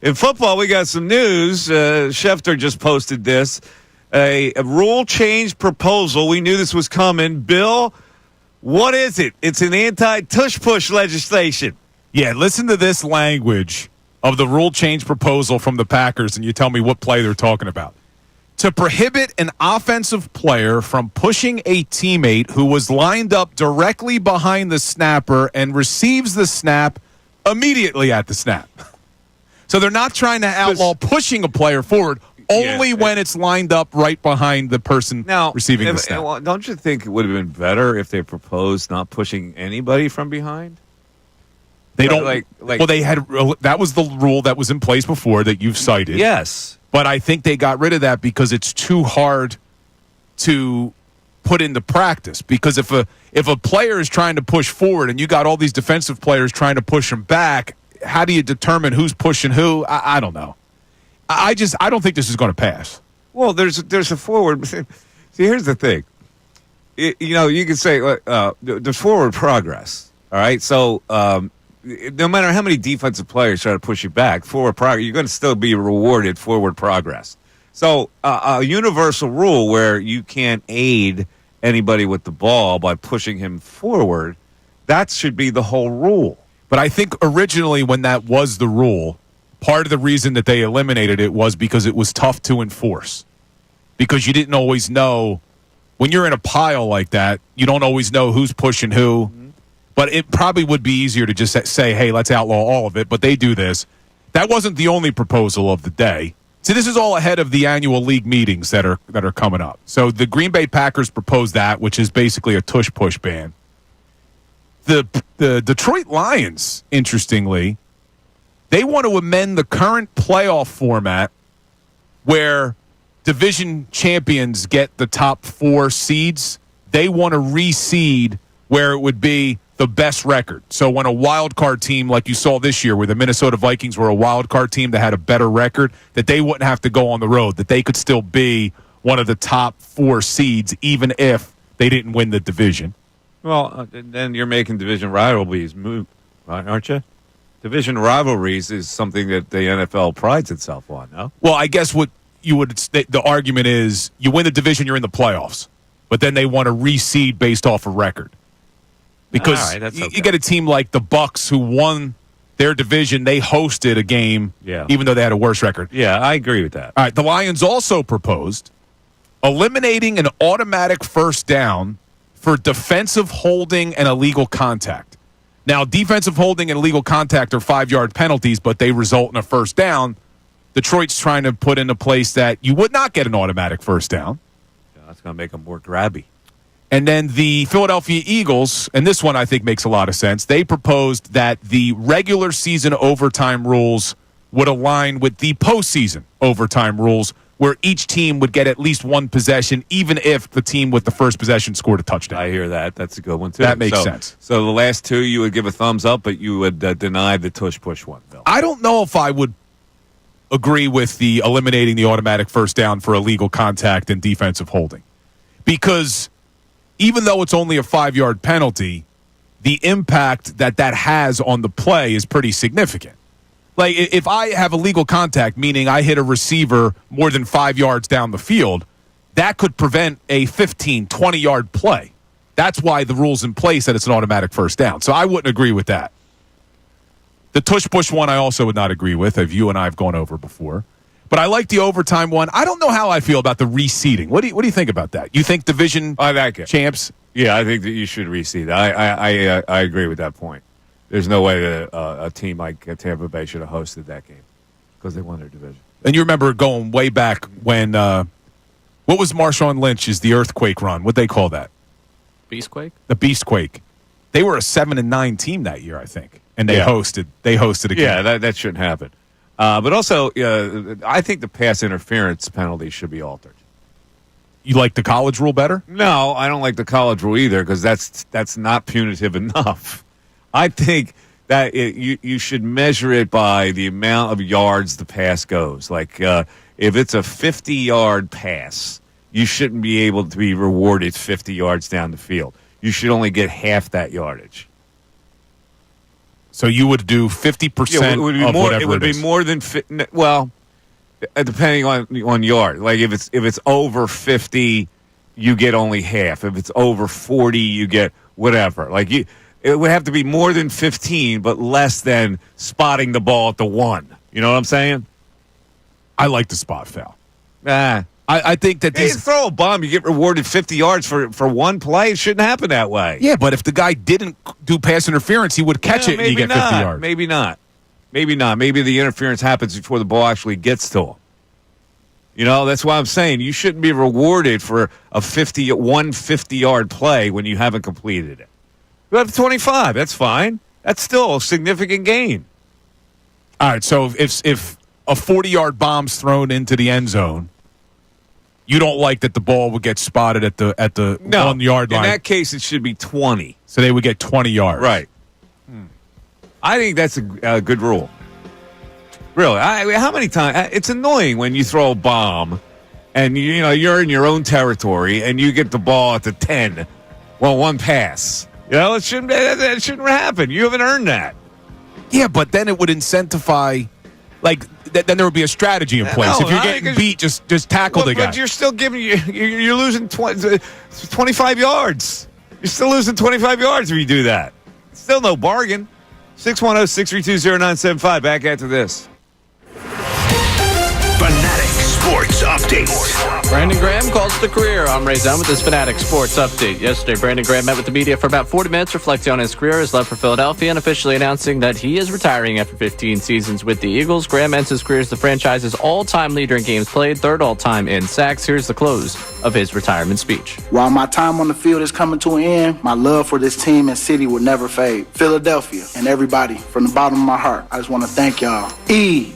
In football, we got some news. Schefter just posted this. A rule change proposal. We knew this was coming. Bill, what is it? It's an anti-tush push legislation. Yeah, listen to this language of the rule change proposal from the Packers, and you tell me what play they're talking about. To prohibit an offensive player from pushing a teammate who was lined up directly behind the snapper and receives the snap immediately at the snap. So they're not trying to outlaw pushing a player forward, only when it's lined up right behind the person receiving the snap. Don't you think it would have been better if they proposed not pushing anybody from behind? They don't well, they had that was the rule that was in place before that you've cited. Yes. But I think they got rid of that because it's too hard to put into practice. Because if a player is trying to push forward and you got all these defensive players trying to push him back, how do you determine who's pushing who? I don't know. I don't think this is going to pass. Well, there's a forward. See, here's the thing. You can say there's forward progress. All right, so no matter how many defensive players try to push you back, forward progress, you're going to still be rewarded forward progress. So a universal rule where you can't aid anybody with the ball by pushing him forward, that should be the whole rule. But I think originally when that was the rule, part of the reason that they eliminated it was because it was tough to enforce. Because you didn't always know, when you're in a pile like that, you don't always know who's pushing who. Mm-hmm. But it probably would be easier to just say, hey, let's outlaw all of it. But they do this. That wasn't the only proposal of the day. See, this is all ahead of the annual league meetings that are coming up. So the Green Bay Packers proposed that, which is basically a tush-push ban. The Detroit Lions, interestingly, they want to amend the current playoff format where division champions get the top 4 seeds. They want to reseed where it would be the best record. So when a wild card team, like you saw this year, where the Minnesota Vikings were a wild card team that had a better record, that they wouldn't have to go on the road, that they could still be one of the top 4 seeds, even if they didn't win the division. Well, then you're making division rivalries move, aren't you? Division rivalries is something that the NFL prides itself on, no? Well, I guess what you would the argument is you win the division, you're in the playoffs, but then they want to reseed based off of record. Because you get a team like the Bucks who won their division, they hosted a game even though they had a worse record. Yeah, I agree with that. All right, the Lions also proposed eliminating an automatic first down for defensive holding and illegal contact. Now, defensive holding and illegal contact are 5-yard penalties, but they result in a first down. Detroit's trying to put into place that you would not get an automatic first down. Yeah, that's going to make them more grabby. And then the Philadelphia Eagles, and this one I think makes a lot of sense, they proposed that the regular season overtime rules would align with the postseason overtime rules, where each team would get at least one possession, even if the team with the first possession scored a touchdown. I hear that. That's a good one, too. That makes sense. So the last 2 you would give a thumbs up, but you would deny the tush-push one, Bill. I don't know if I would agree with the eliminating the automatic first down for illegal contact and defensive holding. Because even though it's only a 5-yard penalty, the impact that has on the play is pretty significant. Like, if I have illegal contact, meaning I hit a receiver more than 5 yards down the field, that could prevent a 15, 20-yard play. That's why the rule's in place that it's an automatic first down. So I wouldn't agree with that. The tush-push one I also would not agree with, as you and I have gone over before. But I like the overtime one. I don't know how I feel about the reseeding. What do you think about that? You think division champs? Yeah, I think that you should reseed. I agree with that point. There's no way that a team like Tampa Bay should have hosted that game because they won their division. And you remember going way back when what was Marshawn Lynch's the earthquake run? What'd they call that? Beastquake? The Beastquake. They were a 7-9 team that year, I think, and they hosted a game. Yeah, that shouldn't happen. But also, I think the pass interference penalty should be altered. You like the college rule better? No, I don't like the college rule either because that's not punitive enough. I think that you should measure it by the amount of yards the pass goes. Like if it's a 50-yard pass, you shouldn't be able to be rewarded 50 yards down the field. You should only get half that yardage. So you would do 50% it would be of more. whatever It would it be is. more than well, depending on yard. Like if it's over 50, you get only half. If it's over 40, you get whatever. Like it would have to be more than 15, but less than spotting the ball at the 1. You know what I'm saying? I like the spot foul. Nah. I think that You these. throw a bomb, you get rewarded 50 yards for one play. It shouldn't happen that way. Yeah, but if the guy didn't do pass interference, he would catch it and you get 50 yards. Maybe not. Maybe not. Maybe the interference happens before the ball actually gets to him. You know, that's why I'm saying you shouldn't be rewarded for a 50-yard play when you haven't completed it. You have 25. That's fine. That's still a significant gain. All right, so if a 40-yard bomb's thrown into the end zone, you don't like that the ball would get spotted at the 1-yard line. In that case, it should be 20. So they would get 20 yards. Right. I think that's a good rule. Really. How many times? It's annoying when you throw a bomb and you're in your own territory and you get the ball at the 10. Well, one pass. It shouldn't happen. You haven't earned that. Yeah, but then it would incentivize, then there would be a strategy in place. No, if you're getting beat, just tackle the guy. But you're still you're losing 25 yards. You're still losing 25 yards if you do that. Still no bargain. 610-632-0975. Back after this. Fanatic Sports Update. Brandon Graham calls it a career. I'm Ray Zone with this Fanatic Sports Update. Yesterday, Brandon Graham met with the media for about 40 minutes, reflecting on his career, his love for Philadelphia, and officially announcing that he is retiring after 15 seasons with the Eagles. Graham ends his career as the franchise's all-time leader in games played, third all-time in sacks. Here's the close of his retirement speech. While my time on the field is coming to an end, my love for this team and city will never fade. Philadelphia and everybody, from the bottom of my heart, I just want to thank y'all. EAGLES,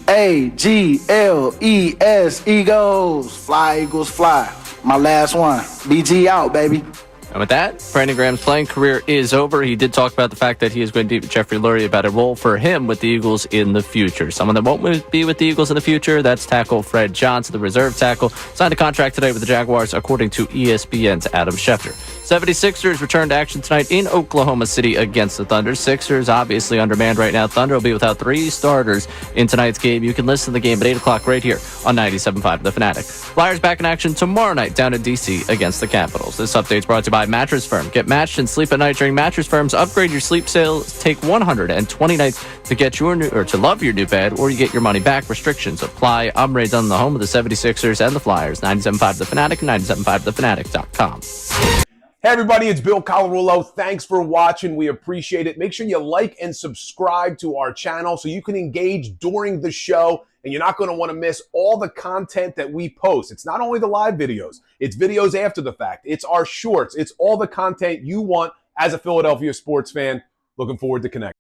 Eagles. Fly, Eagles, fly. My last one. BG out, baby. And with that, Brandon Graham's playing career is over. He did talk about the fact that he is going to meet with Jeffrey Lurie about a role for him with the Eagles in the future. Someone that won't be with the Eagles in the future, that's tackle Fred Johnson, the reserve tackle. Signed a contract today with the Jaguars, according to ESPN's Adam Schefter. 76ers return to action tonight in Oklahoma City against the Thunder. Sixers obviously undermanned right now. Thunder will be without 3 starters in tonight's game. You can listen to the game at 8 o'clock right here on 97.5 The Fanatic. Flyers back in action tomorrow night down in D.C. against the Capitals. This update is brought to you by Mattress Firm. Get matched and sleep at night during Mattress Firm's Upgrade Your Sleep sales. Take 120 nights to get to love your new bed, or you get your money back. Restrictions apply. I'm Ray Dunn, the home of the 76ers and the Flyers. 97.5 The Fanatic and 97.5thefanatic.com. Hey everybody, it's Bill Colarulo. Thanks for watching. We appreciate it. Make sure you like and subscribe to our channel so you can engage during the show, and you're not going to want to miss all the content that we post. It's not only the live videos, it's videos after the fact. It's our shorts. It's all the content you want as a Philadelphia sports fan. Looking forward to connecting.